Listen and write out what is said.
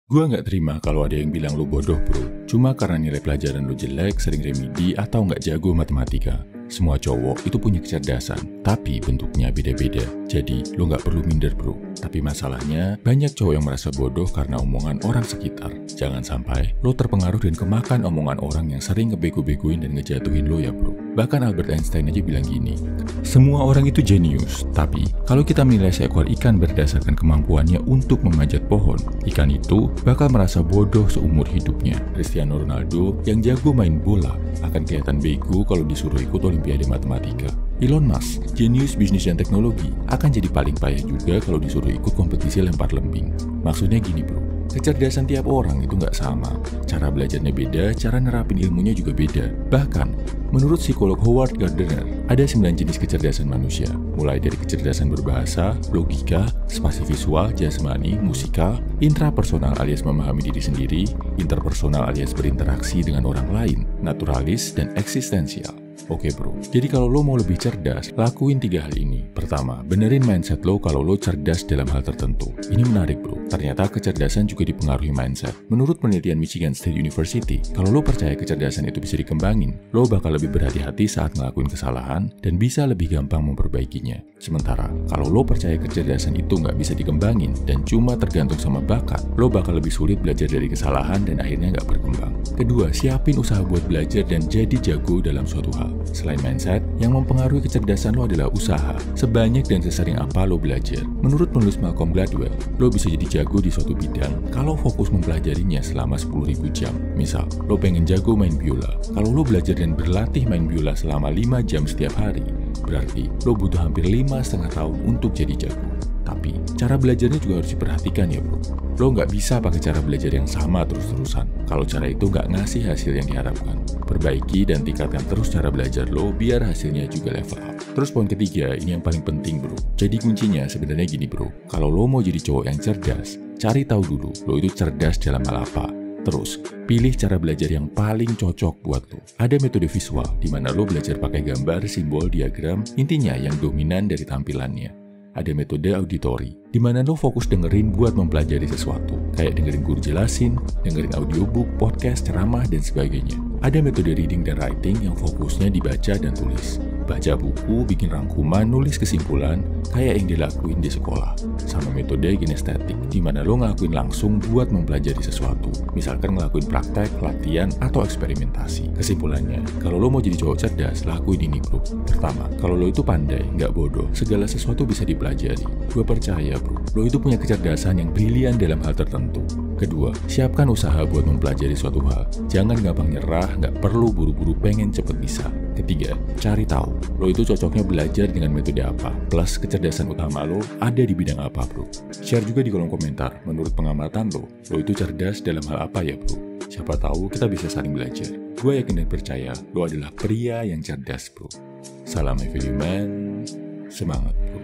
Gua nggak terima kalau ada yang bilang lu bodoh bro, cuma karena nilai pelajaran lu jelek, sering remedi, atau nggak jago matematika. Semua cowok itu punya kecerdasan, tapi bentuknya beda-beda. Jadi, lu nggak perlu minder bro. Tapi masalahnya, banyak cowok yang merasa bodoh karena omongan orang sekitar. Jangan sampai lo terpengaruh dan kemakan omongan orang yang sering ngebego-begoin dan ngejatuhin lo ya bro. Bahkan Albert Einstein aja bilang gini, semua orang itu jenius, tapi kalau kita menilai seekor ikan berdasarkan kemampuannya untuk memanjat pohon, ikan itu bakal merasa bodoh seumur hidupnya. Cristiano Ronaldo yang jago main bola akan kelihatan bego kalau disuruh ikut Olimpiade Matematika. Elon Musk, jenius bisnis dan teknologi, akan jadi paling payah juga kalau disuruh ikut kompetisi lempar lembing. Maksudnya gini bro, kecerdasan tiap orang itu nggak sama. Cara belajarnya beda, cara nerapin ilmunya juga beda. Bahkan, menurut psikolog Howard Gardner, ada 9 jenis kecerdasan manusia. Mulai dari kecerdasan berbahasa, logika, spasi visual, jasmani, musikal, intrapersonal alias memahami diri sendiri, interpersonal alias berinteraksi dengan orang lain, naturalis, dan eksistensial. Oke bro, jadi kalau lo mau lebih cerdas, lakuin 3 hal ini. Pertama, benerin mindset lo kalau lo cerdas dalam hal tertentu. Ini menarik bro, ternyata kecerdasan juga dipengaruhi mindset. Menurut penelitian Michigan State University, kalau lo percaya kecerdasan itu bisa dikembangin, lo bakal lebih berhati-hati saat ngelakuin kesalahan dan bisa lebih gampang memperbaikinya. Sementara, kalau lo percaya kecerdasan itu nggak bisa dikembangin dan cuma tergantung sama bakat, lo bakal lebih sulit belajar dari kesalahan dan akhirnya nggak berkembang. Kedua, siapin usaha buat belajar dan jadi jago dalam suatu hal. Selain mindset, yang mempengaruhi kecerdasan lo adalah usaha. Sebanyak dan sesering apa lo belajar. Menurut penulis Malcolm Gladwell, lo bisa jadi jago di suatu bidang kalau fokus mempelajarinya selama 10.000 jam. Misal, lo pengen jago main biola. Kalau lo belajar dan berlatih main biola selama 5 jam setiap hari, berarti lo butuh hampir 5,5 tahun untuk jadi jago. Tapi, cara belajarnya juga harus diperhatikan ya bro. Lo nggak bisa pakai cara belajar yang sama terus-terusan. Kalau cara itu nggak ngasih hasil yang diharapkan. Perbaiki dan tingkatkan terus cara belajar lo biar hasilnya juga level up. Terus poin ketiga, ini yang paling penting bro. Jadi kuncinya sebenarnya gini bro. Kalau lo mau jadi cowok yang cerdas, cari tahu dulu lo itu cerdas dalam hal apa. Terus, pilih cara belajar yang paling cocok buat lo. Ada metode visual, di mana lo belajar pakai gambar, simbol, diagram, intinya yang dominan dari tampilannya. Ada metode auditori, di mana lo fokus dengerin buat mempelajari sesuatu, kayak dengerin guru jelasin, dengerin audiobook, podcast, ceramah, dan sebagainya. Ada metode reading dan writing yang fokusnya dibaca dan tulis. Baca buku, bikin rangkuman, nulis kesimpulan, kayak yang dilakuin di sekolah. Sama metode kinestetik, di mana lo ngelakuin langsung buat mempelajari sesuatu. Misalkan ngelakuin praktek, latihan, atau eksperimentasi. Kesimpulannya, kalau lo mau jadi cowok cerdas, lakuin ini bro. Pertama, kalau lo itu pandai, nggak bodoh, segala sesuatu bisa dipelajari. Gue percaya bro, lo itu punya kecerdasan yang brilian dalam hal tertentu. Kedua, siapkan usaha buat mempelajari suatu hal. Jangan gampang nyerah, nggak perlu buru-buru pengen cepet bisa. Ketiga, cari tahu, lo itu cocoknya belajar dengan metode apa, plus kecerdasan utama lo ada di bidang apa bro. Share juga di kolom komentar, menurut pengamatan lo itu cerdas dalam hal apa ya bro. Siapa tahu kita bisa saling belajar. Gue yakin dan percaya, lo adalah pria yang cerdas bro. Salam Value Man, semangat bro.